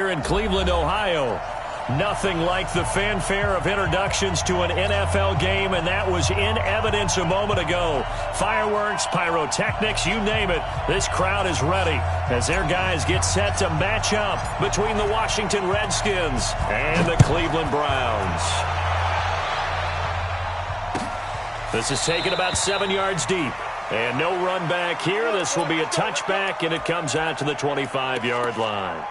here in Cleveland, Ohio. Nothing like the fanfare of introductions to an NFL game, and that was in evidence a moment ago. Fireworks, pyrotechnics, you name it. This crowd is ready as their guys get set to match up between the Washington Redskins and the Cleveland Browns. This is taken about 7 yards deep. And no run back here. This will be a touchback, and it comes out to the 25-yard line.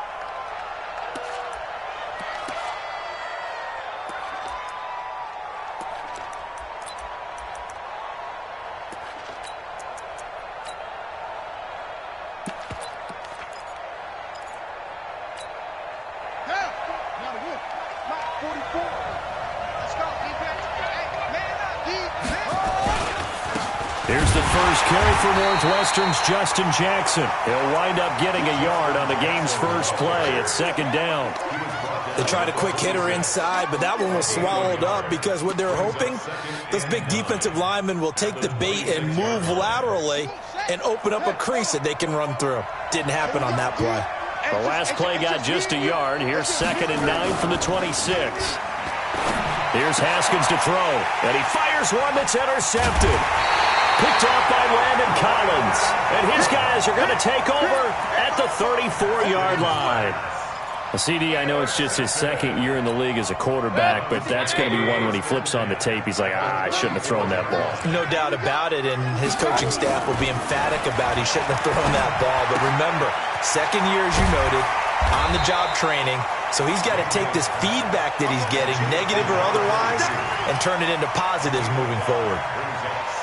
Here's the first carry for Northwestern's Justin Jackson. He'll wind up getting a yard on the game's first play at second down. They tried a quick hitter inside, but that one was swallowed up because what they're hoping, those big defensive linemen will take the bait and move laterally and open up a crease that they can run through. Didn't happen on that play. The last play got just a yard. Here's 2nd and 9 from the 26. Here's Haskins to throw, and he fires one that's intercepted. Picked off by Landon Collins. And his guys are going to take over at the 34-yard line. Well, CD, I know it's just his second year in the league as a quarterback, but that's going to be one when he flips on the tape. He's like, I shouldn't have thrown that ball. No doubt about it, and his coaching staff will be emphatic about he shouldn't have thrown that ball. But remember, second year, as you noted, on-the-job training, so he's got to take this feedback that he's getting, negative or otherwise, and turn it into positives moving forward.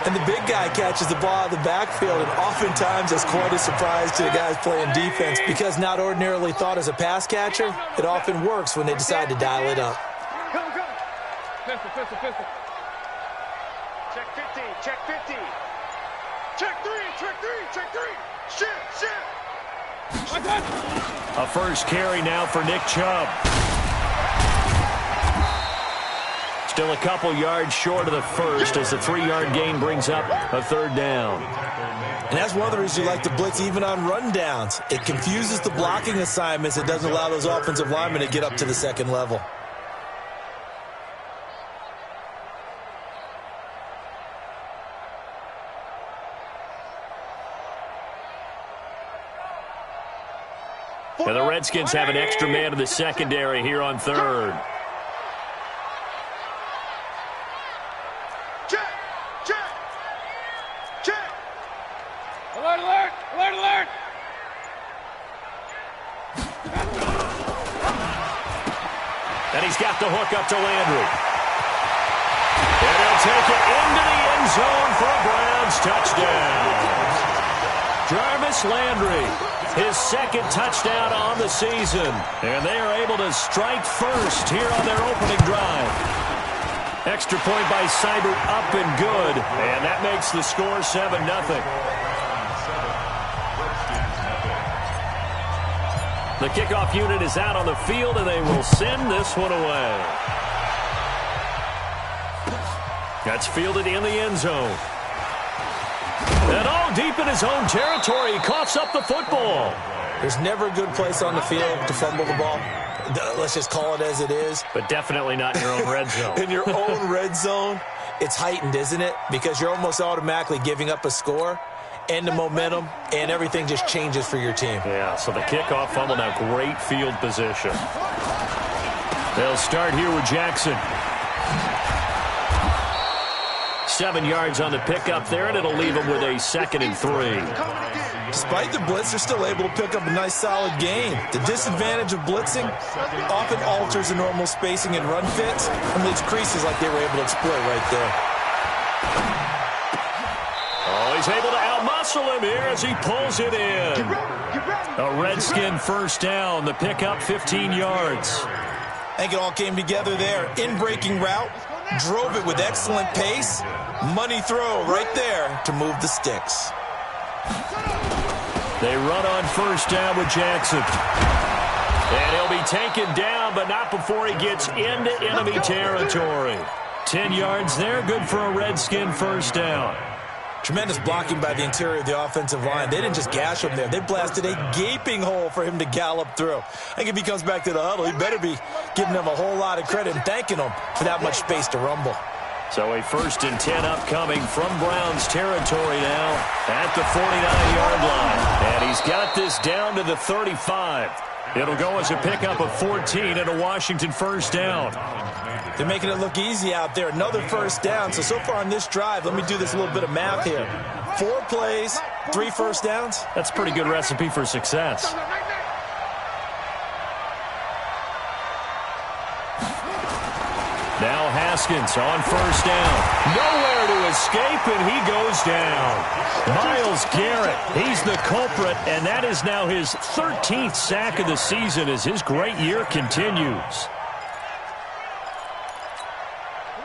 And the big guy catches the ball out of the backfield, and oftentimes that's quite a surprise to the guys playing defense because not ordinarily thought as a pass catcher, it often works when they decide to dial it up. Come. Pistol. Check 50, check 50. Check 3. Shit. A first carry now for Nick Chubb. Still a couple yards short of the first as the 3-yard gain brings up a third down. And that's one of the reasons you like to blitz even on rundowns. It confuses the blocking assignments. It doesn't allow those offensive linemen to get up to the second level. And the Redskins have an extra man in the secondary here on third. Alert! And he's got the hook up to Landry. And he'll take it into the end zone for a Browns touchdown. Jarvis Landry, his second touchdown on the season. And they are able to strike first here on their opening drive. Extra point by Seibert up and good. And that makes the score 7-0. The kickoff unit is out on the field, and they will send this one away. That's fielded in the end zone. And all deep in his own territory, he coughs up the football. There's never a good place on the field to fumble the ball. Let's just call it as it is. But definitely not in your own red zone. In your own red zone, it's heightened, isn't it? Because you're almost automatically giving up a score. And the momentum, and everything just changes for your team. Yeah, so the kickoff fumble, now great field position. They'll start here with Jackson. 7 yards on the pickup there, and it'll leave him with a 2nd and 3. Despite the blitz, they're still able to pick up a nice, solid gain. The disadvantage of blitzing often alters the normal spacing and run fits and leaves creases like they were able to exploit right there. Oh, he's able to outmuscle him here as he pulls it in. A Redskin first down. The pickup 15 yards. I think it all came together there. In-breaking route, drove it with excellent pace. Money throw right there to move the sticks. They run on first down with Jackson. And he'll be taken down, but not before he gets into enemy territory. 10 yards there, good for a Redskin first down. Tremendous blocking by the interior of the offensive line. They didn't just gash him there. They blasted a gaping hole for him to gallop through. I think if he comes back to the huddle, he better be giving them a whole lot of credit and thanking them for that much space to rumble. So a 1st and 10 upcoming from Browns territory now at the 49-yard line. And he's got this down to the 35. It'll go as a pickup of 14 and a Washington 1st down. They're making it look easy out there. Another 1st down. So far on this drive, let me do this little bit of math here. 4 plays, 3 1st downs. That's a pretty good recipe for success. Now Haskins on 1st down. Nowhere to escape, and he goes down. Myles Garrett, he's the culprit, and that is now his 13th sack of the season as his great year continues.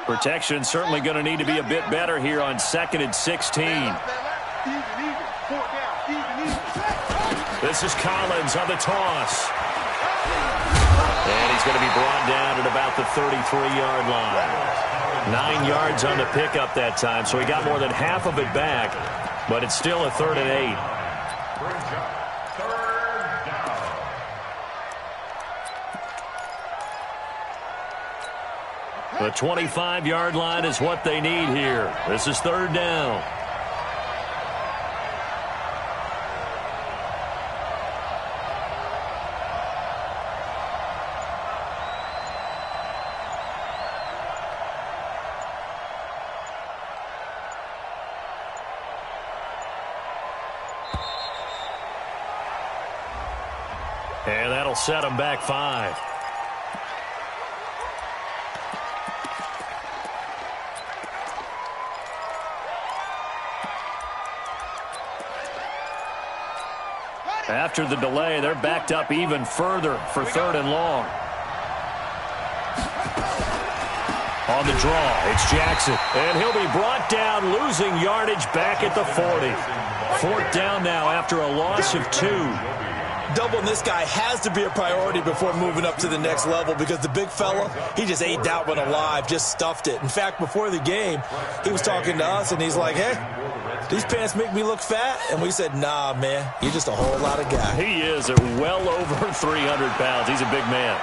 Protection certainly going to need to be a bit better here on 2nd and 16. This is Collins on the toss. And he's going to be brought down at about the 33-yard line. 9 yards on the pickup that time, so he got more than half of it back, but it's still a 3rd and 8. The 25-yard line is what they need here. This is 3rd down. And that'll set them back 5. After the delay, they're backed up even further for 3rd and long. On the draw, it's Jackson. And he'll be brought down, losing yardage back at the 40. 4th down now after a loss of 2. Doubling this guy has to be a priority before moving up to the next level because the big fella, he just ate that one alive, just stuffed it. In fact, before the game, he was talking to us, and he's like, hey, these pants make me look fat? And we said, nah, man, you're just a whole lot of guy. He is at well over 300 pounds. He's a big man.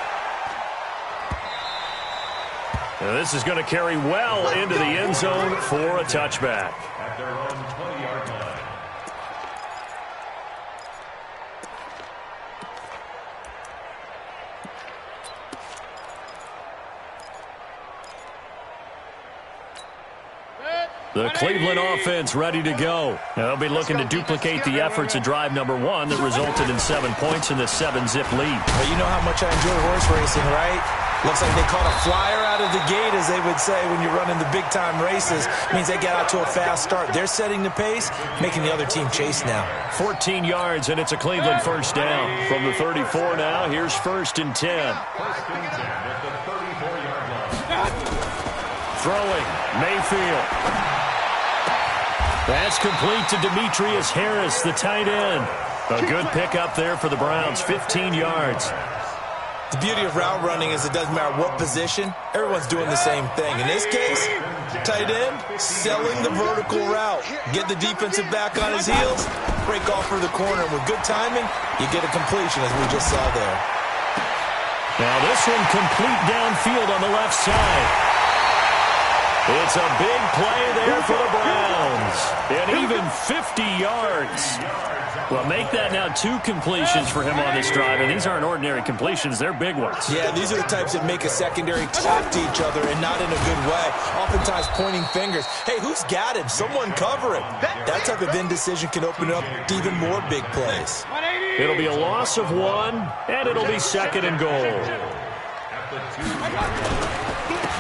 Now this is going to carry well into the end zone for a touchback. At their own 20-yard line. The Cleveland offense ready to go. They'll be looking to duplicate the efforts of drive number 1 that resulted in 7 points in the 7-zip lead. Well, you know how much I enjoy horse racing, right? Looks like they caught a flyer out of the gate, as they would say when you're running the big-time races. It means they got out to a fast start. They're setting the pace, making the other team chase now. 14 yards, and it's a Cleveland 1st down. From the 34 now, here's 1st and 10. Throwing, Mayfield. That's complete to Demetrius Harris, the tight end. A good pickup there for the Browns, 15 yards. The beauty of route running is it doesn't matter what position, everyone's doing the same thing. In this case, tight end, selling the vertical route. Get the defensive back on his heels, break off for the corner. And with good timing, you get a completion, as we just saw there. Now this one complete downfield on the left side. It's a big play there for the Browns. And even 50 yards. Well, make that now 2 completions for him on this drive. And these aren't ordinary completions. They're big ones. Yeah, these are the types that make a secondary talk to each other and not in a good way. Oftentimes pointing fingers. Hey, who's got him? Someone cover him. That type of indecision can open up to even more big plays. It'll be a loss of 1, and it'll be 2nd and goal.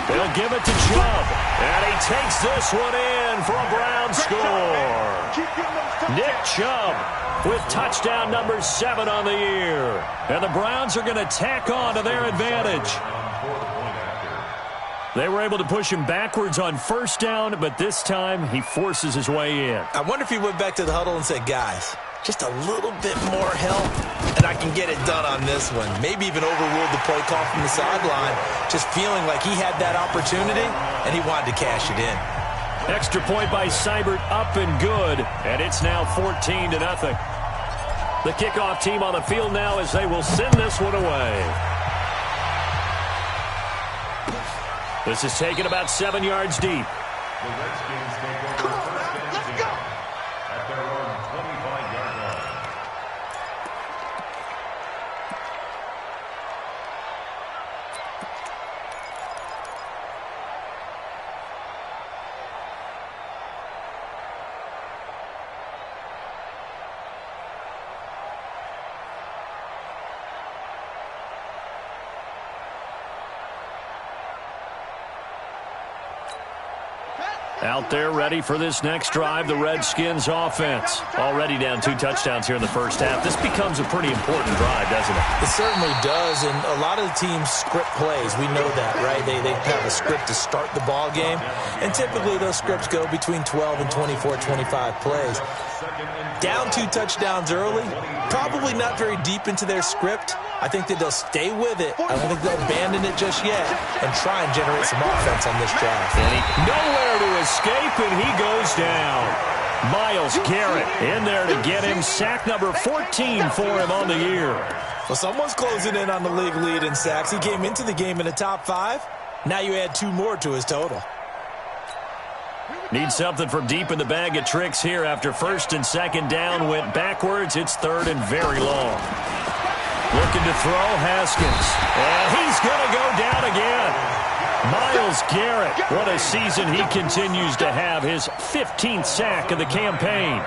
They'll give it to Chubb, and he takes this one in for a Brown score. Nick Chubb with touchdown number 7 on the year. And the Browns are going to tack on to their advantage. They were able to push him backwards on 1st down, but this time he forces his way in. I wonder if he went back to the huddle and said, guys, just a little bit more help, and I can get it done on this one. Maybe even overruled the play call from the sideline, just feeling like he had that opportunity, and he wanted to cash it in. Extra point by Seibert, up and good, and it's now 14-0. The kickoff team on the field now as they will send this one away. This is taken about 7 yards deep. The Redskins take over first and 10 at their own 25-yard line. Out there ready for this next drive, the Redskins offense. Already down 2 touchdowns here in the first half. This becomes a pretty important drive, doesn't it? It certainly does, and a lot of the teams script plays. We know that, right? They have a script to start the ball game, and typically those scripts go between 12 and 24, 25 plays. Down 2 touchdowns early, probably not very deep into their script. I think that they'll stay with it. I don't think they'll abandon it just yet and try and generate some offense on this drive. And nowhere to escape, and he goes down. Myles Garrett in there to get him. Sack number 14 for him on the year. Well, someone's closing in on the league lead in sacks. He came into the game in the top 5. Now you add 2 more to his total. Need something from deep in the bag of tricks here after first and second down went backwards. It's third and very long. Looking to throw, Haskins. And he's going to go down again. Myles Garrett, what a season he continues to have. His 15th sack of the campaign.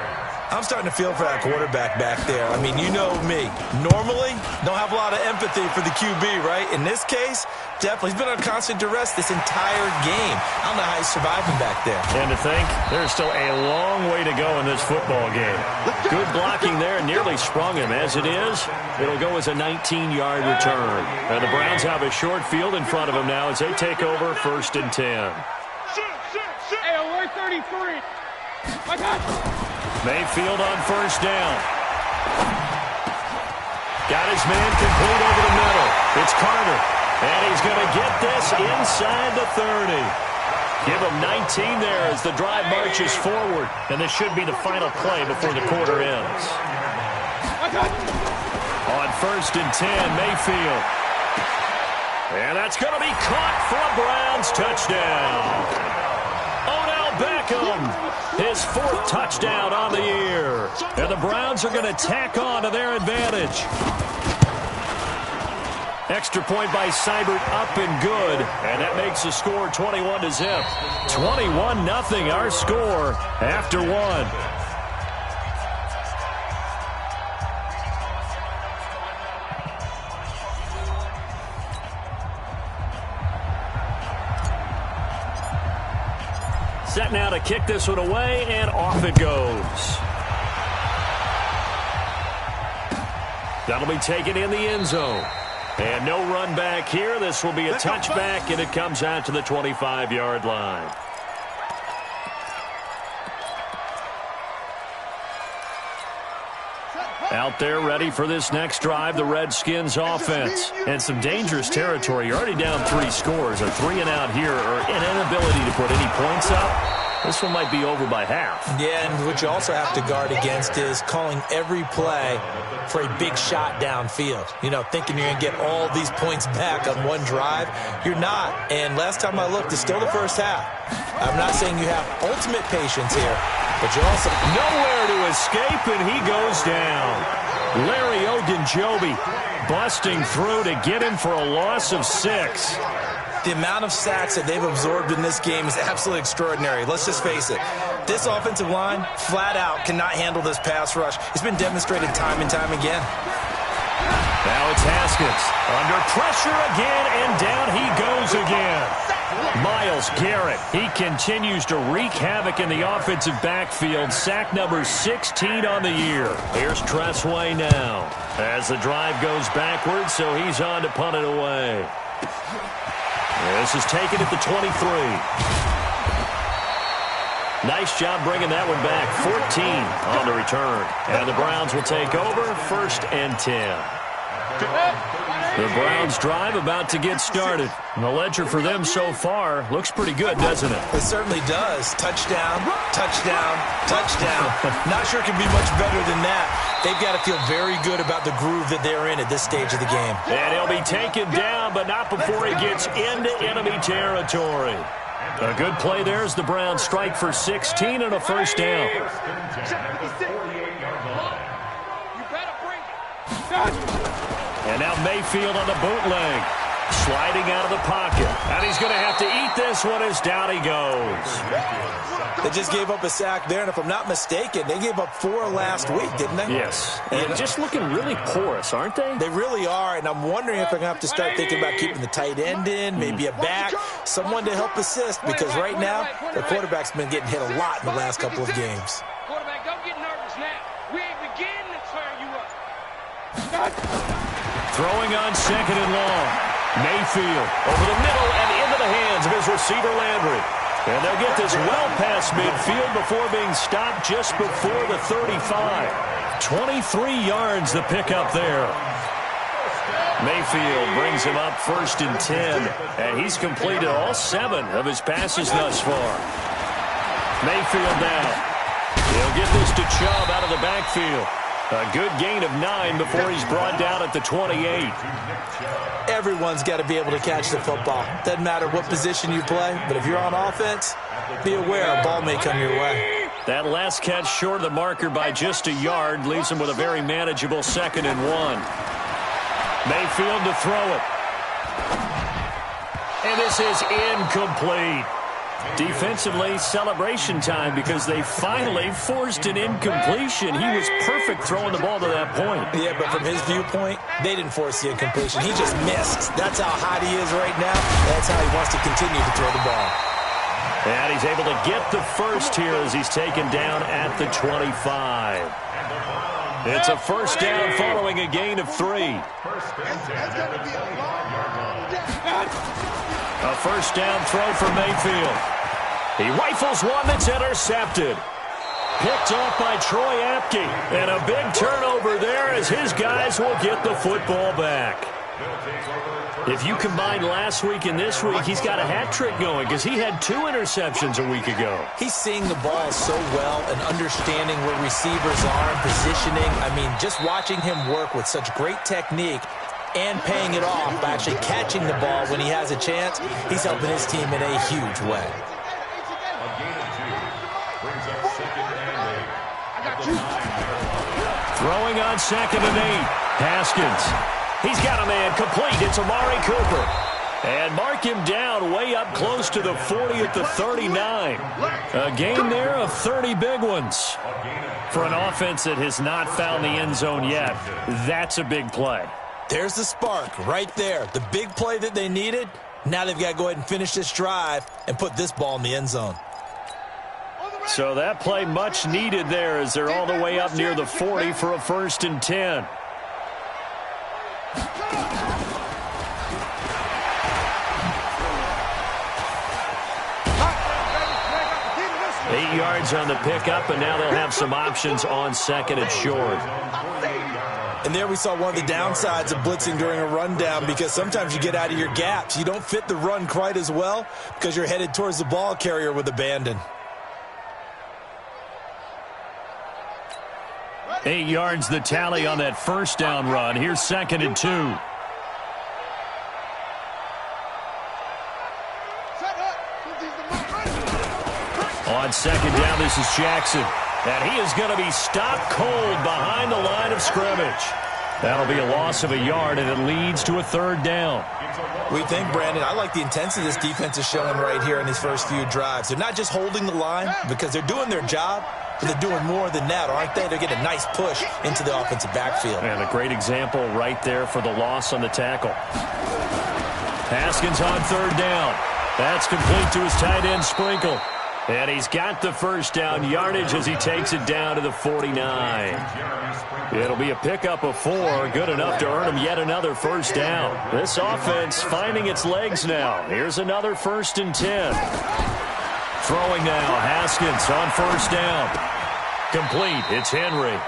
I'm starting to feel for that quarterback back there. I mean, you know me. Normally, don't have a lot of empathy for the QB, right? In this case, definitely. He's been on constant duress this entire game. I don't know how he's surviving back there. And to think, there's still a long way to go in this football game. Good blocking there, nearly sprung him. As it is, it'll go as a 19-yard return. And the Browns have a short field in front of them now as they take over first and 10. Hey, alert 33. My God. Mayfield on first down. Got his man complete over the middle. It's Carter. And he's going to get this inside the 30. Give him 19 there as the drive marches forward. And this should be the final play before the quarter ends. On first and 10, Mayfield. And that's going to be caught for a Browns touchdown. Odell Beckham, his 4th touchdown on the year. And the Browns are going to tack on to their advantage. Extra point by Seibert, up and good. And that makes the score 21-0. 21-0, our score after 1. Set now to kick this one away, and off it goes. That'll be taken in the end zone. And no run back here. This will be a touchback, and it comes out to the 25-yard line. Out there ready for this next drive, the Redskins offense. And some dangerous territory. You're already down 3 scores. A 3-and-out here, or an inability to put any points up. This one might be over by half. Yeah, and what you also have to guard against is calling every play for a big shot downfield. You know, thinking you're going to get all these points back on one drive. You're not. And last time I looked, it's still the first half. I'm not saying you have ultimate patience here, but you also nowhere to escape, and he goes down. Larry Ogunjobi busting through to get him for a loss of 6. The amount of sacks that they've absorbed in this game is absolutely extraordinary. Let's just face it. This offensive line, flat out, cannot handle this pass rush. It's been demonstrated time and time again. Now it's Haskins. Under pressure again, and down he goes again. Myles Garrett, he continues to wreak havoc in the offensive backfield. Sack number 16 on the year. Here's Tressway now as the drive goes backwards, so he's on to punt it away. This is taken at the 23. Nice job bringing that one back. 14 on the return. And the Browns will take over first and 10. The Browns drive about to get started. And the ledger for them so far looks pretty good, doesn't it? It certainly does. Touchdown, touchdown, touchdown. Not sure it can be much better than that. They've got to feel very good about the groove that they're in at this stage of the game. And he'll be taken down, but not before he gets into enemy territory. A good play there as the Browns strike for 16 and a first down. And now Mayfield on the bootleg. Sliding out of the pocket. And he's going to have to eat this one as down he goes. They just gave up a sack there, and if I'm not mistaken, they gave up 4 last week, didn't they? Yes. And just looking really porous, aren't they? They really are, and I'm wondering if they're going to have to start thinking about keeping the tight end in, maybe a back, someone to help assist, because right now, the quarterback's been getting hit a lot in the last couple of games. Quarterback, don't get nervous now. We ain't beginning to tear you up. Throwing on second and long. Mayfield over the middle and into the hands of his receiver Landry. And they'll get this well past midfield before being stopped just before the 35. 23 yards the pickup there. Mayfield brings him up first and 10. And he's completed all 7 of his passes thus far. Mayfield now. He'll get this to Chubb out of the backfield. A good gain of 9 before he's brought down at the 28. Everyone's got to be able to catch the football. Doesn't matter what position you play, but if you're on offense, be aware a ball may come your way. That last catch short of the marker by just a yard leaves him with a very manageable 2nd and 1. Mayfield to throw it. And this is incomplete. Defensively, celebration time because they finally forced an incompletion. He was perfect throwing the ball to that point. Yeah, but from his viewpoint, they didn't force the incompletion. He just missed. That's how hot he is right now. That's how he wants to continue to throw the ball. And he's able to get the first here as he's taken down at the 25. It's a first down following a gain of 3. A first down throw for Mayfield. He rifles one that's intercepted. Picked off by Troy Apke. And a big turnover there as his guys will get the football back. If you combine last week and this week, he's got a hat trick going because he had 2 interceptions a week ago. He's seeing the ball so well and understanding where receivers are and positioning. I mean, just watching him work with such great technique and paying it off by actually catching the ball when he has a chance, he's helping his team in a huge way. Throwing on 2nd and 8. Haskins. He's got a man complete. It's Amari Cooper. And mark him down way up close to the 40 at the 39. A gain there of 30 big ones. For an offense that has not found the end zone yet, that's a big play. There's the spark right there. The big play that they needed. Now they've got to go ahead and finish this drive and put this ball in the end zone. So that play much needed there as they're all the way up near the 40 for a first and 10. Eight yards on the pickup, and now they'll have some options on 2nd and short. And there we saw one of the downsides of blitzing during a rundown because sometimes you get out of your gaps. You don't fit the run quite as well because you're headed towards the ball carrier with abandon. 8 yards the tally on that first down run. Here's 2nd and 2. On 2nd down, this is Jackson. And he is going to be stopped cold behind the line of scrimmage. That'll be a loss of a yard, and it leads to a 3rd down. We think, Brandon, I like the intensity this defense is showing right here in these first few drives. They're not just holding the line because they're doing their job, but they're doing more than that, aren't they? They're getting a nice push into the offensive backfield. And a great example right there for the loss on the tackle. Haskins on 3rd down. That's complete to his tight end, Sprinkle. And he's got the first down yardage as he takes it down to the 49. It'll be a pickup of 4, good enough to earn him yet another first down. This offense finding its legs now. Here's another 1st and 10. Throwing now, Haskins on 1st down. Complete, it's Henry.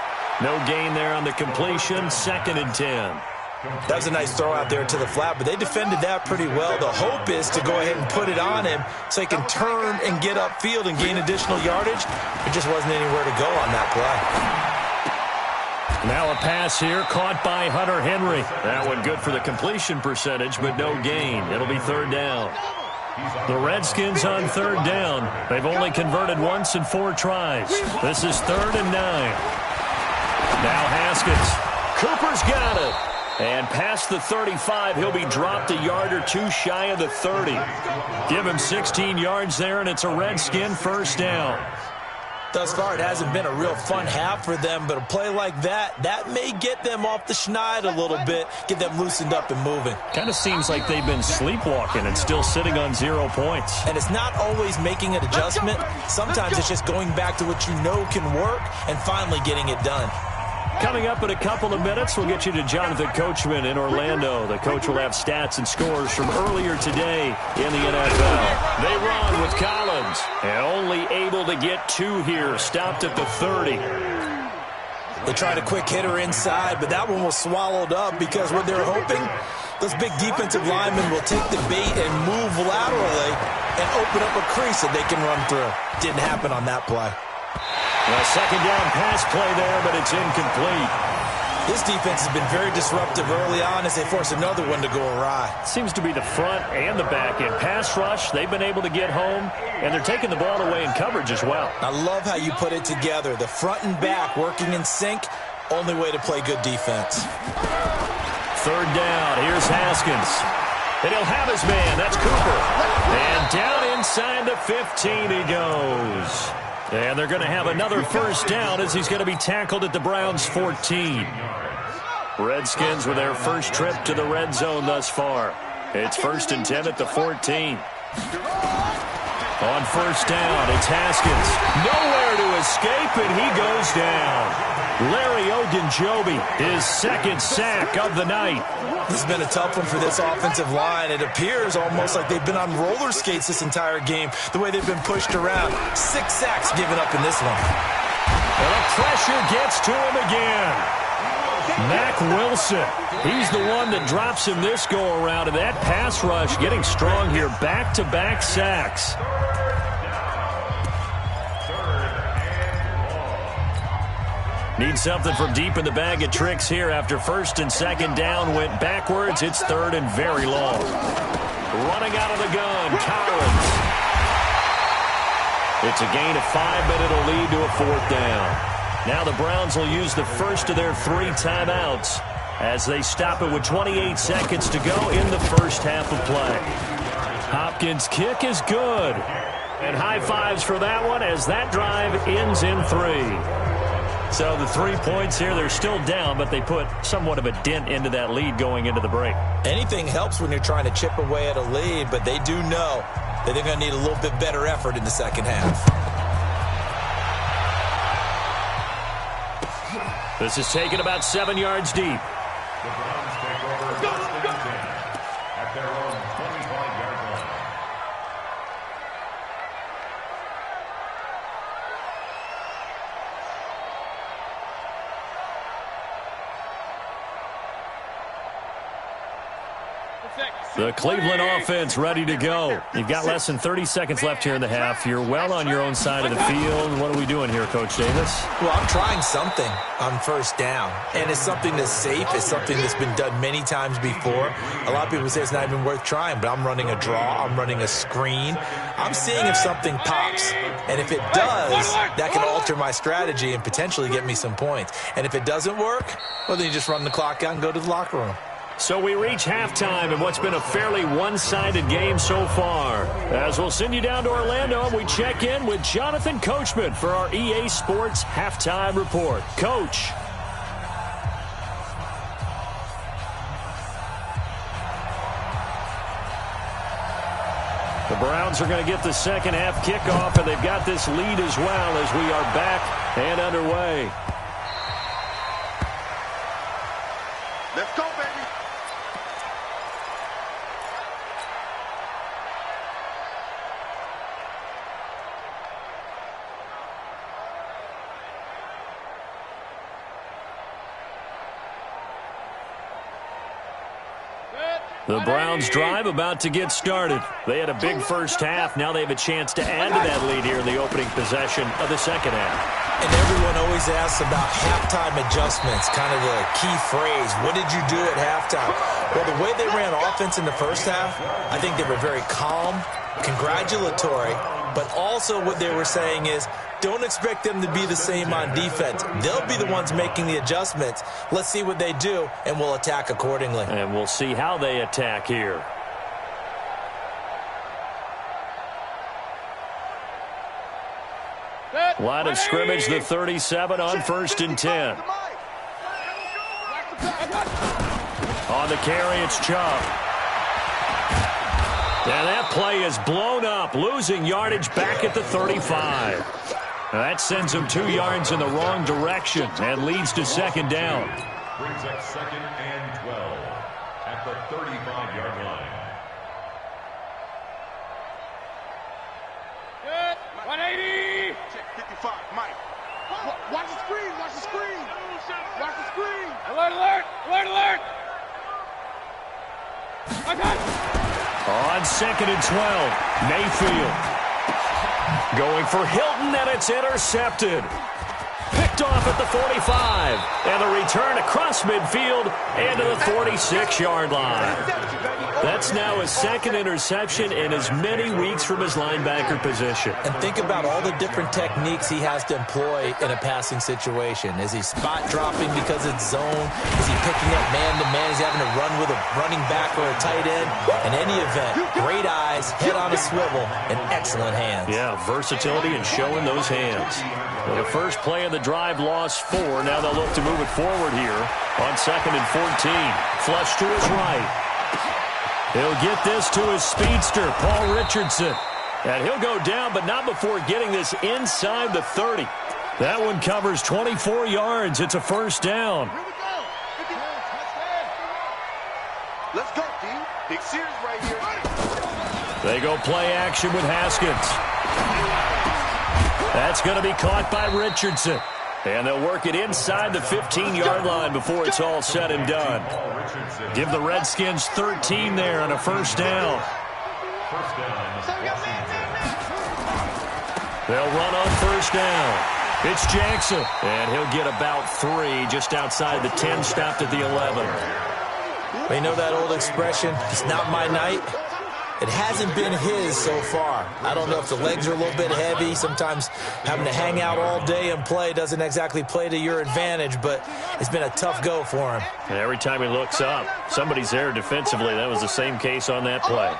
No gain there on the completion, 2nd and 10. That was a nice throw out there to the flat, but they defended that pretty well. The hope is to go ahead and put it on him so he can turn and get upfield and gain additional yardage. There just wasn't anywhere to go on that play. Now a pass here caught by Hunter Henry. That one good for the completion percentage, but no gain. It'll be third down. The Redskins on third down. They've only converted once in 4 tries. This is 3rd and 9. Now Haskins. Cooper's got it. And past the 35, he'll be dropped a yard or 2 shy of the 30. Give him 16 yards there, and it's a Redskin first down. Thus far, it hasn't been a real fun half for them, but a play like that may get them off the schneid a little bit, get them loosened up and moving. Kind of seems like they've been sleepwalking and still sitting on 0 points. And it's not always making an adjustment. Sometimes it's just going back to what you know can work and finally getting it done. Coming up in a couple of minutes, we'll get you to Jonathan Coachman in Orlando. The coach will have stats and scores from earlier today in the NFL. They run with Collins. And only able to get 2 here. Stopped at the 30. They tried a quick hitter inside, but that one was swallowed up because what they're hoping, those big defensive linemen will take the bait and move laterally and open up a crease that they can run through. Didn't happen on that play. A second down pass play there, but it's incomplete. This defense has been very disruptive early on as they force another one to go awry. Seems to be the front and the back end. Pass rush, they've been able to get home, and they're taking the ball away in coverage as well. I love how you put it together. The front and back working in sync, only way to play good defense. Third down, here's Haskins. And he'll have his man, that's Cooper. And down inside the 15 he goes. And they're going to have another first down as he's going to be tackled at the Browns' 14. Redskins with their first trip to the red zone thus far. It's 1st and 10 at the 14. On first down, it's Haskins. Nowhere to escape, and he goes down. Larry Ogunjobi, his 2nd sack of the night. This has been a tough one for this offensive line. It appears almost like they've been on roller skates this entire game, the way they've been pushed around. 6 sacks given up in this one. And the pressure gets to him again. Mack Wilson, he's the one that drops him this go-around, and that pass rush getting strong here. Back-to-back sacks. Need something from deep in the bag of tricks here after 1st and 2nd down went backwards. It's 3rd and very long. Running out of the gun, Collins. It's a gain of 5, but it'll lead to a 4th down. Now the Browns will use the first of their 3 timeouts as they stop it with 28 seconds to go in the first half of play. Hopkins' kick is good. And high fives for that one as that drive ends in 3. So the 3 points here, they're still down, but they put somewhat of a dent into that lead going into the break. Anything helps when you're trying to chip away at a lead, but they do know that they're going to need a little bit better effort in the second half. This is taken about 7 yards deep. The Browns take over 1st and 10 at their own 25-yard line. The Cleveland offense ready to go. You've got less than 30 seconds left here in the half. You're well on your own side of the field. What are we doing here, Coach Davis? Well, I'm trying something on first down, and it's something that's safe. It's something that's been done many times before. A lot of people say it's not even worth trying, but I'm running a draw. I'm running a screen. I'm seeing if something pops, and if it does, that can alter my strategy and potentially get me some points. And if it doesn't work, well, then you just run the clock out and go to the locker room. So we reach halftime in what's been a fairly one-sided game so far. As we'll send you down to Orlando, we check in with Jonathan Coachman for our EA Sports Halftime Report. Coach. The Browns are going to get the second half kickoff, and they've got this lead as well as we are back and underway. Let's go, baby. The Browns' drive about to get started. They had a big first half. Now they have a chance to add to that lead here in the opening possession of the second half. And everyone always asks about halftime adjustments, kind of the key phrase. What did you do at halftime? Well, the way they ran offense in the first half, I think they were very calm, congratulatory, but also what they were saying is, don't expect them to be the same on defense. They'll be the ones making the adjustments. Let's see what they do, and we'll attack accordingly. And we'll see how they attack here. Line of scrimmage, the 37 on 1st and 10. On the carry, it's Chubb. And that play is blown up, losing yardage back at the 35. That sends him 2 yards in the wrong direction and leads to second down. Brings up 2nd and 12 at the 35-yard line. Good. 180. Check 55, Mike. Watch the screen. Watch the screen. Watch the screen. Alert, alert. Alert, alert. I got it. On 2nd and 12, Mayfield. Going for Hilton, and it's intercepted. Picked off at the 45. And a return across midfield and to the 46-yard line. That's now his 2nd interception in as many weeks from his linebacker position. And think about all the different techniques he has to employ in a passing situation. Is he spot dropping because it's zone? Is he picking up man-to-man? Is he having to run with a running back or a tight end? In any event, great eyes, head on a swivel, and excellent hands. Yeah, versatility and showing those hands. Well, the first play of the drive lost 4. Now they'll look to move it forward here on 2nd and 14. Flush to his right. He'll get this to his speedster, Paul Richardson. And he'll go down, but not before getting this inside the 30. That one covers 24 yards. It's a first down. Here we go. Let's go, D. Big series right here. They go play action with Haskins. That's going to be caught by Richardson. And they'll work it inside the 15-yard line before it's all said and done. Give the Redskins 13 there on a first down. They'll run on first down. It's Jackson. And he'll get about 3 just outside the 10, stopped at the 11. They know that old expression, it's not my night. It hasn't been his so far. I don't know if the legs are a little bit heavy. Sometimes having to hang out all day and play doesn't exactly play to your advantage, but it's been a tough go for him. And every time he looks up, somebody's there defensively. That was the same case on that play.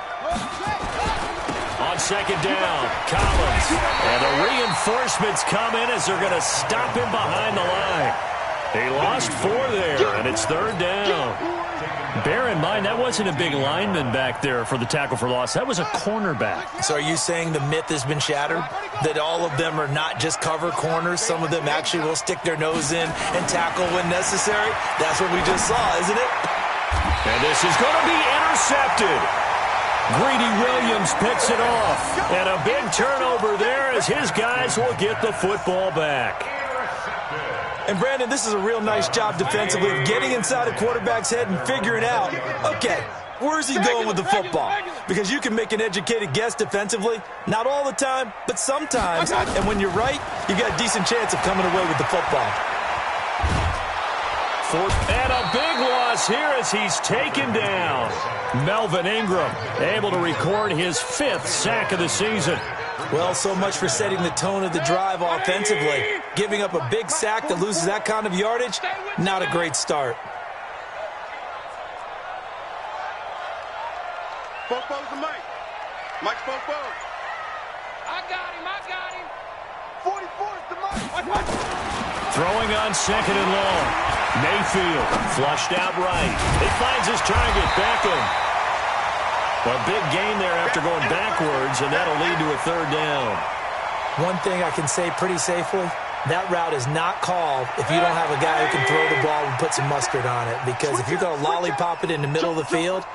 On second down, Collins. And the reinforcements come in as they're going to stop him behind the line. He lost 4 there, and it's third down. Bear in mind, that wasn't a big lineman back there for the tackle for loss. That was a cornerback. So are you saying the myth has been shattered? That all of them are not just cover corners? Some of them actually will stick their nose in and tackle when necessary? That's what we just saw, isn't it? And this is going to be intercepted. Greedy Williams picks it off. And a big turnover there as his guys will get the football back. And, Brandon, this is a real nice job defensively of getting inside a quarterback's head and figuring out, okay, where's he going with the football? Because you can make an educated guess defensively. Not all the time, but sometimes. And when you're right, you got a decent chance of coming away with the football. And a big loss here as he's taken down. Melvin Ingram able to record his 5th sack of the season. Well, so much for setting the tone of the drive offensively. Giving up a big sack that loses that kind of yardage, not a great start. Fofo's the Mike. Mike's Fofo. I got him. 44's the Mike. Throwing on second and long. Mayfield flushed out right. He finds his target, Beckham. A big gain there after going backwards, and that'll lead to a third down. One thing I can say pretty safely, that route is not called if you don't have a guy who can throw the ball and put some mustard on it. Because if you're going to lollipop it in the middle of the field,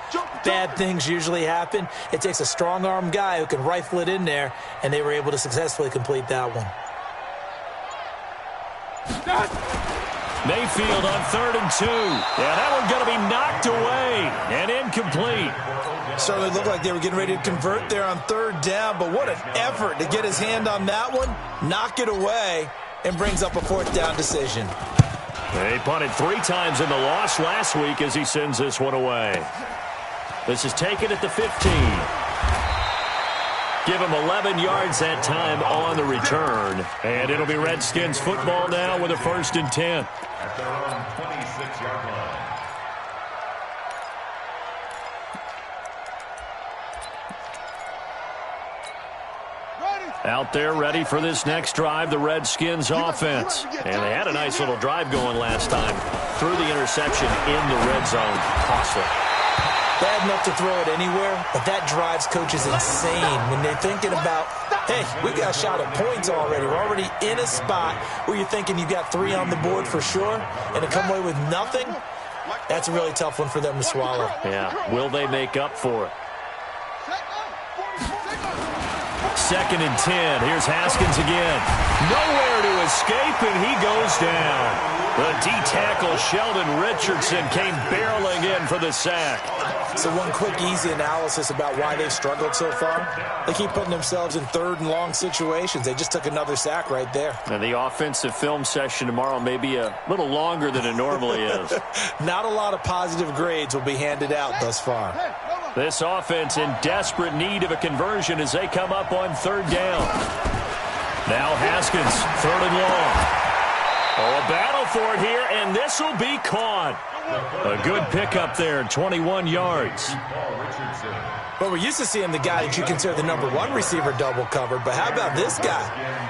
bad things usually happen. It takes a strong-arm guy who can rifle it in there, and they were able to successfully complete that one. Mayfield on 3rd and 2. Yeah, that one's going to be knocked away and incomplete. Certainly looked like they were getting ready to convert there on 3rd down, but what an effort to get his hand on that one, knock it away, and brings up a 4th down decision. They punted 3 times in the loss last week as he sends this one away. This is taken at the 15. Give him 11 yards that time on the return. And it'll be Redskins football now with a 1st and 10. At their own 26-yard line. Out there ready for this next drive, the Redskins offense. And they had a nice little drive going last time. Threw the interception in the red zone. Costly. Bad enough to throw it anywhere, but that drives coaches insane when they're thinking about, hey, we got a shot at points already. We're already in a spot where you're thinking you got 3 on the board for sure, and to come away with nothing, that's a really tough one for them to swallow. Yeah, will they make up for it? 2nd and 10. Here's Haskins again. Nowhere to escape, and he goes down. The D-tackle Sheldon Richardson came barreling in for the sack. So one quick, easy analysis about why they've struggled so far. They keep putting themselves in 3rd and long situations. They just took another sack right there. And the offensive film session tomorrow may be a little longer than it normally is. Not a lot of positive grades will be handed out thus far. This offense in desperate need of a conversion as they come up on 3rd down. Now Haskins, 3rd and long. Oh, a battle for it here, and this will be caught. A good pickup there, 21 yards. Well, we're used to seeing the guy that you consider the #1 receiver double covered, but how about this guy?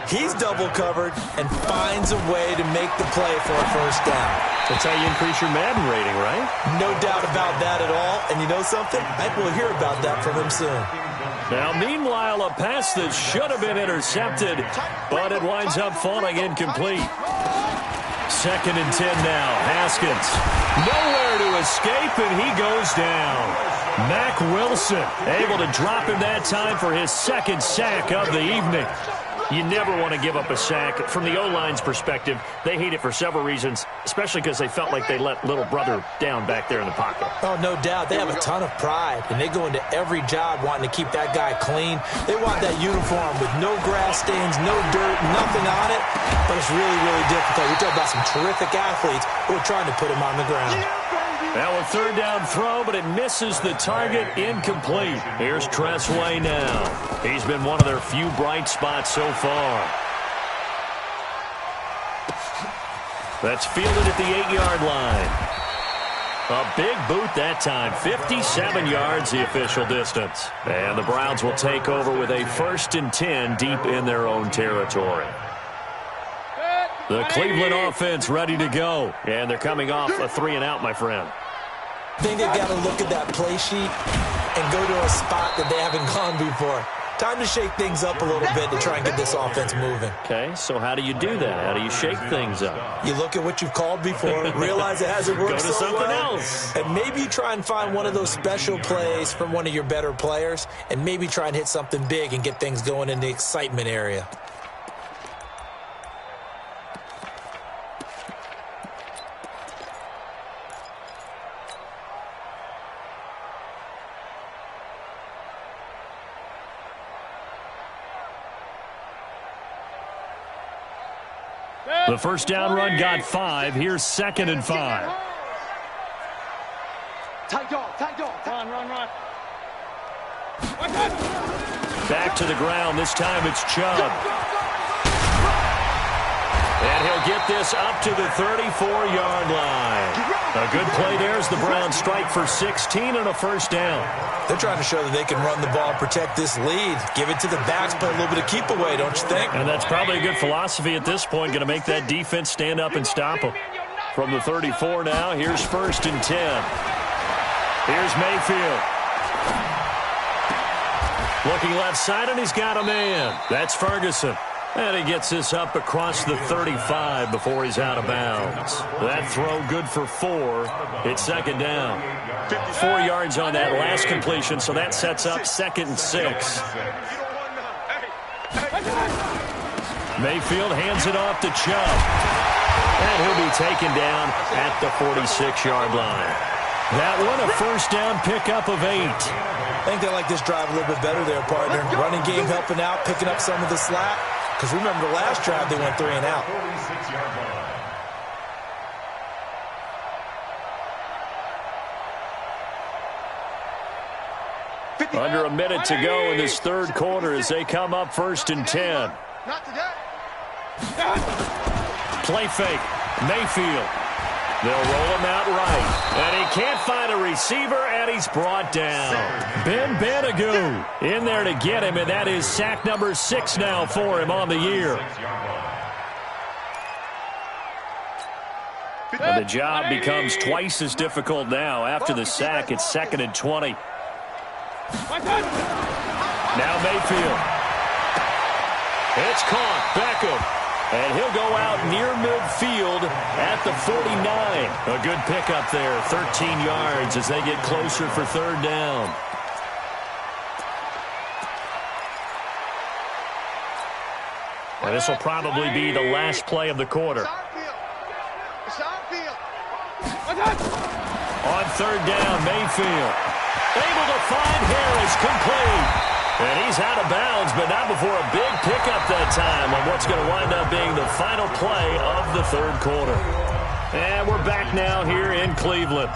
He's double covered and finds a way to make the play for a 1st down. That's how you increase your Madden rating, right? No doubt about that at all. And you know something? I think we'll hear about that from him soon. Now, meanwhile, a pass that should have been intercepted, but it winds up falling incomplete. 2nd and 10 now. Haskins. Nowhere to escape, and he goes down. Mack Wilson able to drop him that time for his 2nd sack of the evening. You never want to give up a sack. From the O-line's perspective, they hate it for several reasons, especially because they felt like they let little brother down back there in the pocket. Oh, no doubt. They have a ton of pride, and they go into every job wanting to keep that guy clean. They want that uniform with no grass stains, no dirt, nothing on it, but it's really, really difficult. We're talking about some terrific athletes who are trying to put him on the ground. Now a 3rd down throw, but it misses the target, incomplete. Here's Tressway now. He's been one of their few bright spots so far. That's fielded at the 8-yard line. A big boot that time, 57 yards the official distance. And the Browns will take over with a 1st and 10 deep in their own territory. The Cleveland offense ready to go. And they're coming off a 3-and-out, my friend. I think they've got to look at that play sheet and go to a spot that they haven't gone before. Time to shake things up a little bit to try and get this offense moving. Okay, so how do you do that? How do you shake things up? You look at what you've called before, realize it hasn't worked Go to so something well, else. and maybe you try and find one of those special plays from one of your better players, and maybe try and hit something big and get things going in the excitement area. The 1st down run got 5. Here's 2nd and 5. Tight dog. Run. Back to the ground. This time it's Chubb. And he'll get this up to the 34-yard line. A good play there as the Browns strike for 16 and a 1st down. They're trying to show that they can run the ball, protect this lead, give it to the backs, play a little bit of keep away, don't you think? And that's probably a good philosophy at this point, going to make that defense stand up and stop them. From the 34 now, here's 1st and 10. Here's Mayfield. Looking left side, and he's got a man. That's Ferguson. And he gets this up across the 35 before he's out of bounds. That throw good for 4. It's 2nd down. 4 yards on that last completion, so that sets up 2nd and 6. Mayfield hands it off to Chubb. And he'll be taken down at the 46-yard line. That one a first down pickup of 8. I think they like this drive a little bit better there, partner. Running game helping out, picking up some of the slack. Because remember the last drive, they went 3 and out. 46-yard line. Under a minute to go in this third quarter as they come up first and 10. Not today. Play fake. Mayfield. They'll roll him out right. And he can't find a receiver, and he's brought down. Ben Banagoo in there to get him, and that is sack number 6 now for him on the year. And the job becomes twice as difficult now. After the sack, it's 2nd and 20. Now Mayfield. It's caught. Beckham. And he'll go out near midfield at the 49. A good pickup there. 13 yards as they get closer for third down. And this will probably be the last play of the quarter. On third down, Mayfield. Able to find Harris, complete. And he's out of bounds, but not before a big pickup that time on what's going to wind up being the final play of the third quarter. And we're back now here in Cleveland.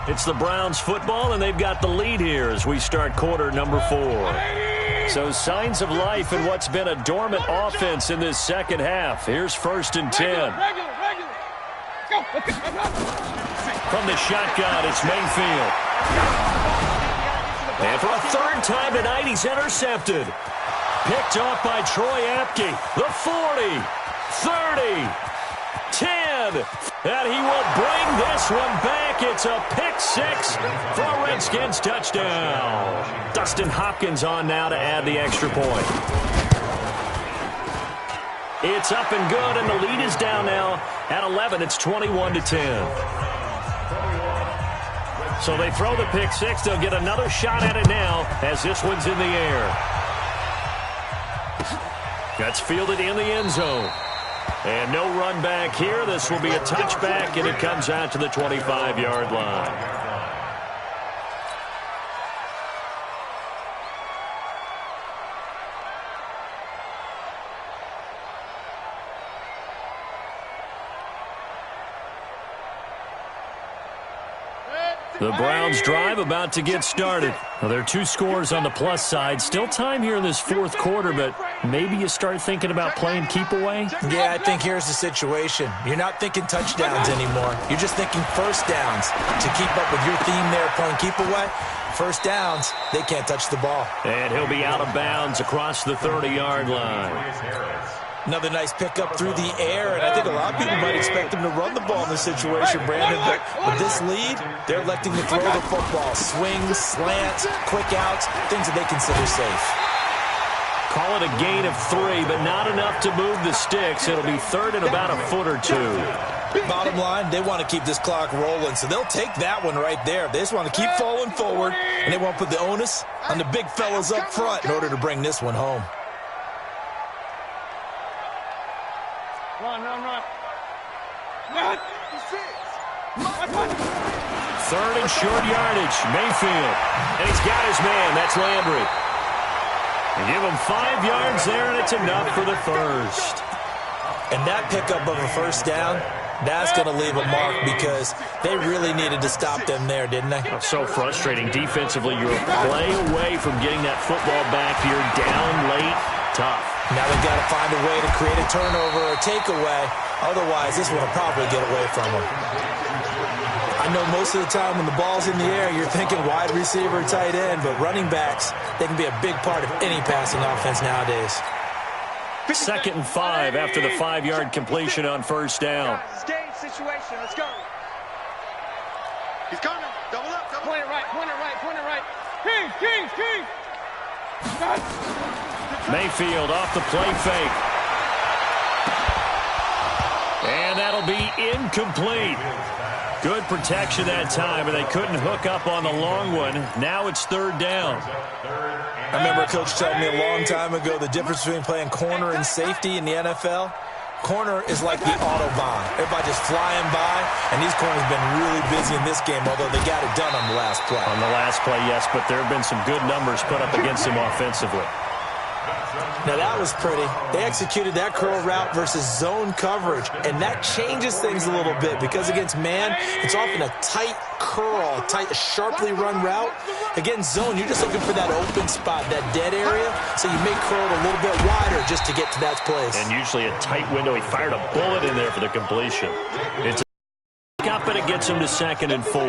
It's the Browns football, and they've got the lead here as we start quarter number 4. So signs of life in what's been a dormant offense in this second half. Here's 1st and 10. From the shotgun, it's Mayfield. And for a third time tonight, he's intercepted. Picked off by Troy Apke. The 40, 30, 10. And he will bring this one back. It's a pick 6 for a Redskins touchdown. Dustin Hopkins on now to add the extra point. It's up and good, and the lead is down now at 11. It's 21-10. So they throw the pick 6. They'll get another shot at it now as this one's in the air. That's fielded in the end zone. And no run back here. This will be a touchback, and it comes out to the 25-yard line. The Browns drive about to get started. Well, there are 2 scores on the plus side. Still time here in this fourth quarter, but maybe you start thinking about playing keep away? Yeah, I think here's the situation. You're not thinking touchdowns anymore. You're just thinking first downs. To keep up with your theme there, playing keep away, first downs, they can't touch the ball. And he'll be out of bounds across the 30-yard line. Another nice pickup through the air, and I think a lot of people might expect him to run the ball in this situation, Brandon. But with this lead, they're electing to throw the football. Swings, slants, quick outs, things that they consider safe. Call it a gain of 3, but not enough to move the sticks. It'll be third and about a foot or 2. Bottom line, they want to keep this clock rolling, so they'll take that one right there. They just want to keep falling forward, and they won't put the onus on the big fellas up front in order to bring this one home. Run. Third and short yardage, Mayfield. And he's got his man, that's Landry. And give him 5 yards there, and it's enough for the first. And that pickup of a first down, that's going to leave a mark because they really needed to stop them there, didn't they? Oh, so frustrating. Defensively, you're a play away from getting that football back. You're down late. Tough. Now they've got to find a way to create a turnover or a takeaway. Otherwise, this one will probably get away from them. I know most of the time when the ball's in the air, you're thinking wide receiver, tight end, but running backs, they can be a big part of any passing offense nowadays. 2nd and 5 after the 5-yard completion on first down. It's game situation. Let's go. He's coming. Double up. Point it right. King. Mayfield off the play fake. And that'll be incomplete. Good protection that time, and they couldn't hook up on the long one. Now it's third down. I remember a coach telling me a long time ago the difference between playing corner and safety in the NFL. Corner is like the Autobahn. Everybody just flying by, and these corners have been really busy in this game, although they got it done on the last play. On the last play, yes, but there have been some good numbers put up against him offensively. Now, that was pretty. They executed that curl route versus zone coverage, and that changes things a little bit because against man, it's often a tight curl, a sharply run route. Against zone, you're just looking for that open spot, that dead area, so you may curl it a little bit wider just to get to that place. And usually a tight window. He fired a bullet in there for the completion. It's up, and it gets him to 2nd and 4.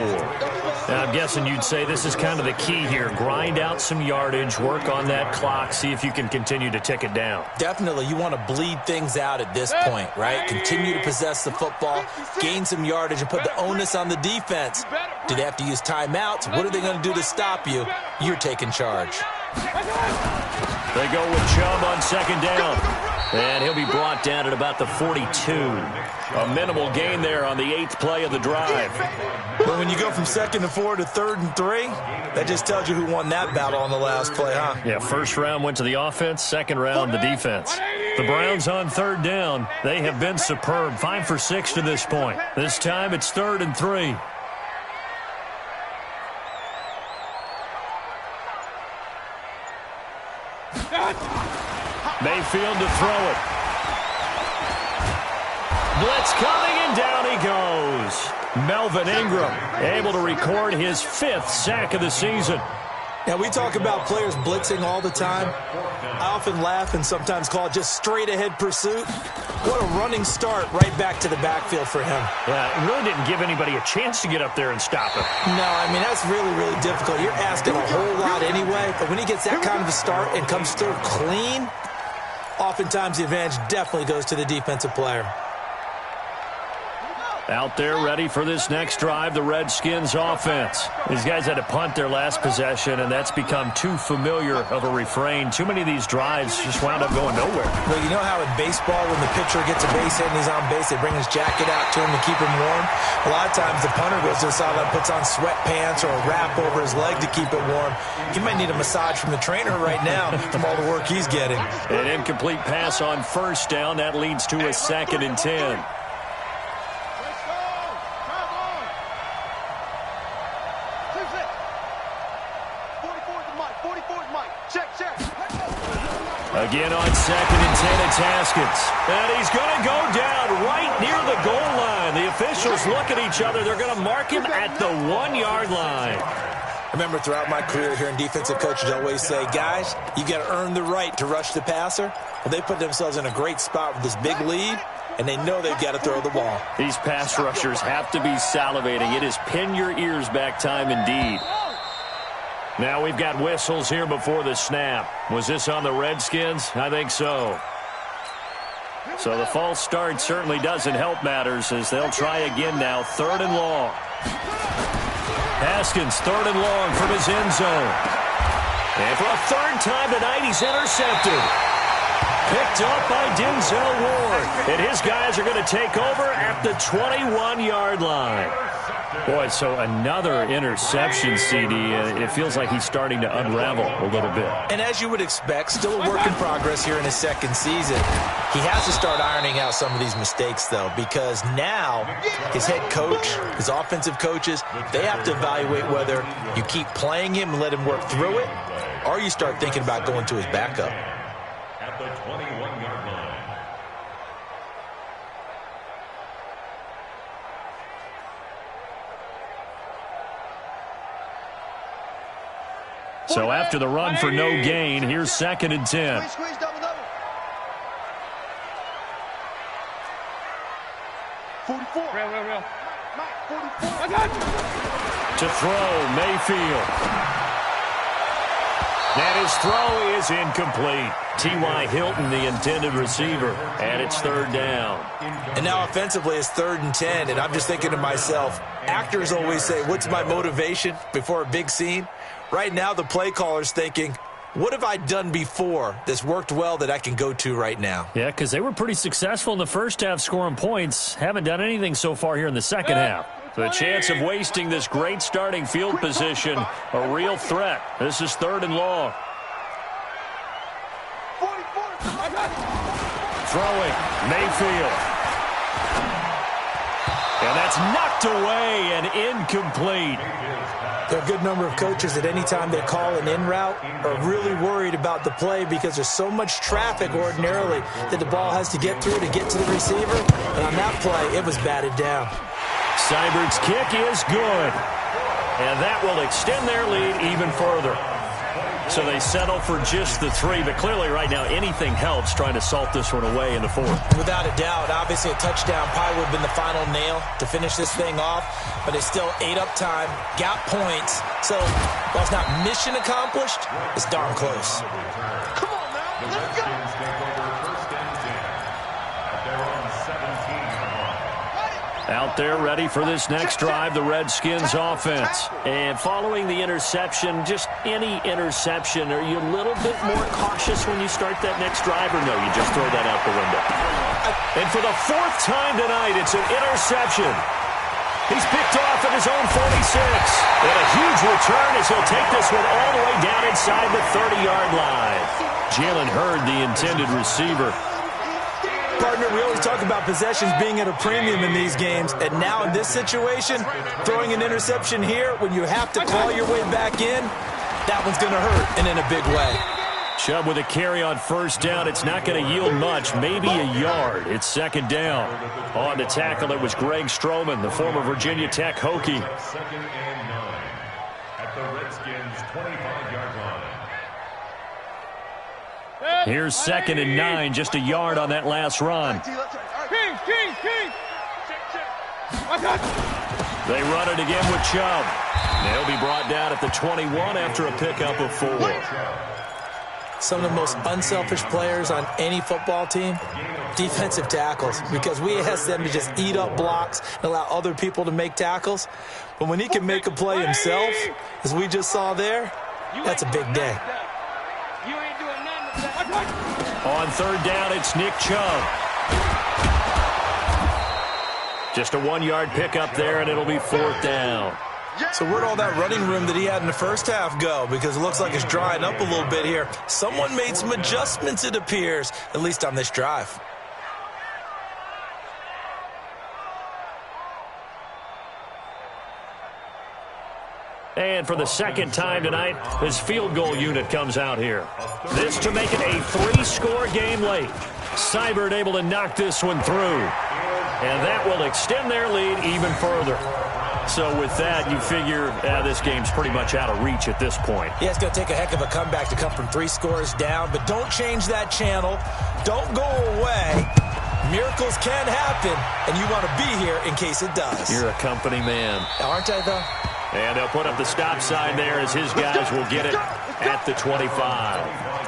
Now, I'm guessing you'd say this is kind of the key here. Grind out some yardage, work on that clock, see if you can continue to tick it down. Definitely. You want to bleed things out at this point, right? Continue to possess the football, gain some yardage, and put the onus on the defense. Do they have to use timeouts? What are they going to do to stop you? You're taking charge. They go with Chubb on 2nd down. And he'll be brought down at about the 42. A minimal gain there on the 8th play of the drive. Well, when you go from 2nd and 4 to 3rd and 3, that just tells you who won that battle on the last play, huh? Yeah, first round went to the offense, second round the defense. The Browns on 3rd down. They have been superb, 5 for 6 to this point. This time it's 3rd and 3. Mayfield to throw it. Blitz coming, and down he goes. Melvin Ingram able to record his 5th sack of the season. Now, we talk about players blitzing all the time. I often laugh and sometimes call it just straight-ahead pursuit. What a running start right back to the backfield for him. Yeah, it really didn't give anybody a chance to get up there and stop him. No, I mean, that's really, really difficult. You're asking a whole lot anyway, but when he gets that kind of a start and comes through clean, oftentimes the advantage definitely goes to the defensive player. Out there ready for this next drive, the Redskins offense. These guys had to punt their last possession, and that's become too familiar of a refrain. Too many of these drives just wound up going nowhere. Well, you know how in baseball when the pitcher gets a base hit and he's on base, they bring his jacket out to him to keep him warm? A lot of times the punter goes to the sideline, puts on sweatpants or a wrap over his leg to keep it warm. He might need a massage from the trainer right now from all the work he's getting. An incomplete pass on 1st down. That leads to a 2nd and 10. Again on 2nd and 10, it's Haskins. And he's going to go down right near the goal line. The officials look at each other. They're going to mark him at the 1-yard line. I remember throughout my career here in defensive coaches, I always say, guys, you got to earn the right to rush the passer. Well, they put themselves in a great spot with this big lead, and they know they've got to throw the ball. These pass rushers have to be salivating. It is pin your ears back time indeed. Now we've got whistles here before the snap. Was this on the Redskins? I think so. So the false start certainly doesn't help matters as they'll try again now. 3rd and long. Haskins, 3rd and long from his end zone. And for a 3rd time tonight, he's intercepted. Picked up by Denzel Ward. And his guys are going to take over at the 21-yard line. Boy, so another interception, CD. It feels like he's starting to unravel a little bit. And as you would expect, still a work in progress here in his 2nd season. He has to start ironing out some of these mistakes, though, because now his head coach, his offensive coaches, they have to evaluate whether you keep playing him and let him work through it, or you start thinking about going to his backup. At the 21-yard line. So after the run for no gain, here's 2nd and 10. To throw, Mayfield. And his throw is incomplete. T.Y. Hilton, the intended receiver, and it's 3rd down. And now offensively it's 3rd and 10, and I'm just thinking to myself, actors always say, what's my motivation before a big scene? Right now the play caller's thinking, what have I done before that's worked well that I can go to right now? Yeah, because they were pretty successful in the first half scoring points. Haven't done anything so far here in the second half. The chance of wasting this great starting field position, a real threat. This is 3rd and long. Throwing, Mayfield. And that's knocked away and incomplete. There are a good number of coaches that any time they call an in route are really worried about the play because there's so much traffic ordinarily that the ball has to get through to get to the receiver. And on that play, it was batted down. Seibert's kick is good. And that will extend their lead even further. So they settle for just the 3, but clearly right now anything helps trying to salt this one away in the 4th. Without a doubt, obviously a touchdown probably would have been the final nail to finish this thing off, but it's still ate up time, got points. So while it's not mission accomplished, it's darn close. Come on now, let's go. Out there ready for this next drive, the Redskins offense. And following the interception, just any interception, are you a little bit more cautious when you start that next drive, or no, you just throw that out the window? And for the 4th time tonight, it's an interception. He's picked off at his own 46. And a huge return as he'll take this one all the way down inside the 30-yard line. Jalen Hurd, the intended receiver. Partner, we always talk about possessions being at a premium in these games, and now in this situation, throwing an interception here when you have to claw your way back in, that one's going to hurt, and in a big way. Chubb with a carry on 1st down. It's not going to yield much, maybe a yard. It's 2nd down. On to tackle, it was Greg Stroman, the former Virginia Tech Hokie. 2nd and 9 at the Redskins' 25-yard line. Here's 2nd and 9, just a yard on that last run. King. They run it again with Chubb. They'll be brought down at the 21 after a pickup of 4. Some of the most unselfish players on any football team, defensive tackles, because we ask them to just eat up blocks and allow other people to make tackles. But when he can make a play himself, as we just saw there, that's a big day. On 3rd down, it's Nick Chubb. Just a 1-yard pickup there, and it'll be 4th down. So where'd all that running room that he had in the first half go? Because it looks like it's drying up a little bit here. Someone made some adjustments, it appears, at least on this drive. And for the 2nd time tonight, his field goal unit comes out here. This to make it a 3-score game late. Seibert able to knock this one through. And that will extend their lead even further. So with that, you figure this game's pretty much out of reach at this point. Yeah, it's going to take a heck of a comeback to come from 3 scores down, but don't change that channel. Don't go away. Miracles can happen, and you want to be here in case it does. You're a company man. Aren't I, though? And they'll put up the stop sign there as his guys will get it at the 25.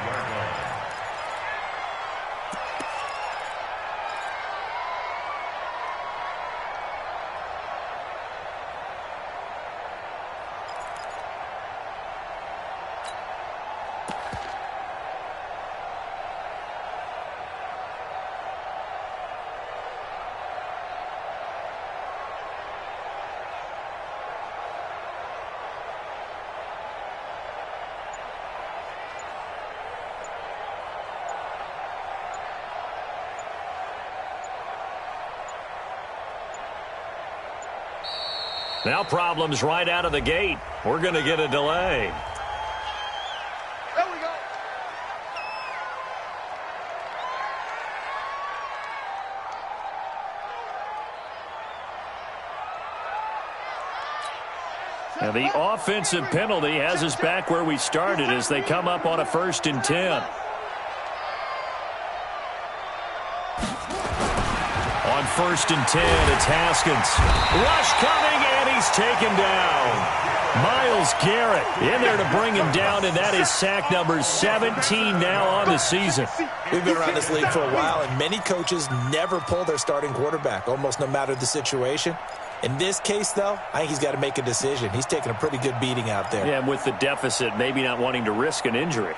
Now problems right out of the gate. We're going to get a delay. There we go. And the offensive penalty has us back where we started as they come up on a 1st and 10. On 1st and 10, it's Haskins. Rush coming, and he's taken down. Myles Garrett in there to bring him down, and that is sack number 17 now on the season. We've been around this league for a while, and many coaches never pull their starting quarterback, almost no matter the situation. In this case, though, I think he's got to make a decision. He's taking a pretty good beating out there. Yeah, and with the deficit, maybe not wanting to risk an injury.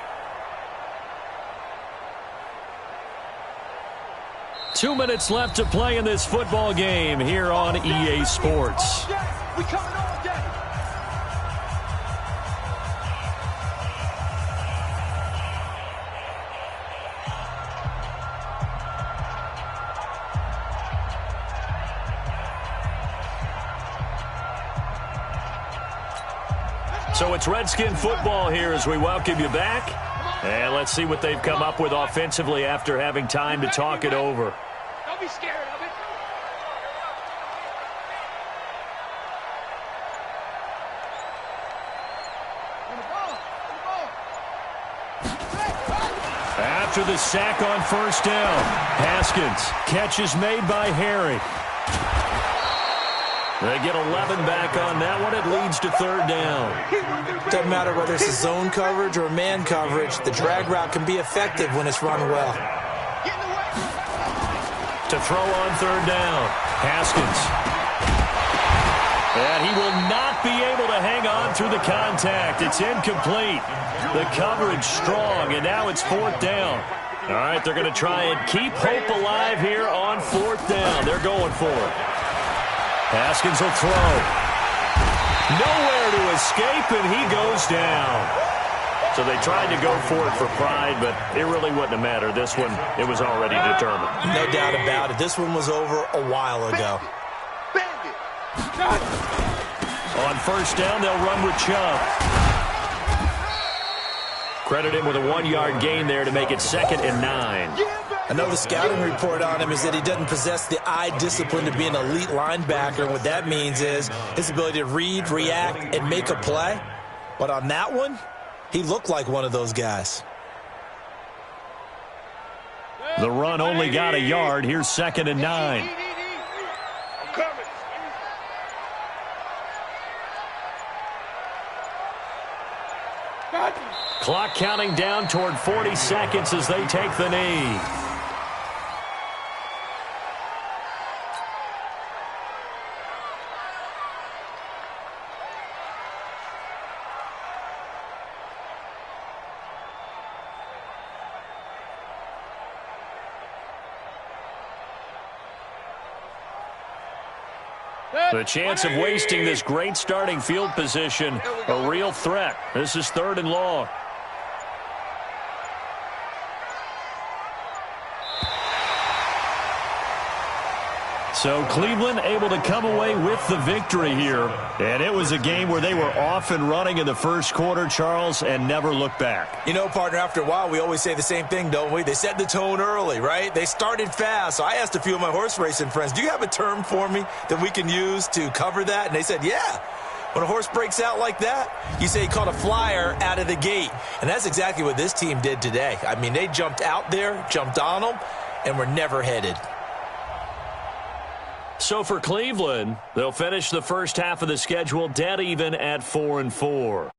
2 minutes left to play in this football game here on EA Sports. We coming all day. So it's Redskin football here as we welcome you back. And let's see what they've come up with offensively after having time to talk it over. Don't be scared of it. After the sack on first down, Haskins. Catch is made by Harry. They get 11 back on that one. It leads to third down. Doesn't matter whether it's a zone coverage or man coverage. The drag route can be effective when it's run well. To throw on third down, Haskins. And he will not be able to hang on through the contact. It's incomplete. The coverage strong, and now it's fourth down. All right, they're going to try and keep hope alive here on fourth down. They're going for it. Haskins will throw. Nowhere to escape, and he goes down. So they tried to go for it for pride, but it really wouldn't have mattered. This one, it was already determined. No doubt about it. This one was over a while ago. On first down, they'll run with Chubb. Credit him with a 1-yard gain there to make it 2nd and 9. I know the scouting report on him is that he doesn't possess the eye discipline to be an elite linebacker. And what that means is his ability to read, react, and make a play. But on that one, he looked like one of those guys. The run only got a yard. Here's 2nd and 9. I'm coming. Clock counting down toward 40 seconds as they take the knee. The chance of wasting this great starting field position, a real threat. This is 3rd and long. So Cleveland able to come away with the victory here. And it was a game where they were off and running in the first quarter, Charles, and never looked back. You know, partner, after a while, we always say the same thing, don't we? They set the tone early, right? They started fast. So I asked a few of my horse racing friends, do you have a term for me that we can use to cover that? And they said, yeah. When a horse breaks out like that, you say he caught a flyer out of the gate. And that's exactly what this team did today. I mean, they jumped out there, jumped on them, and were never headed. So for Cleveland, they'll finish the first half of the schedule dead even at 4-4.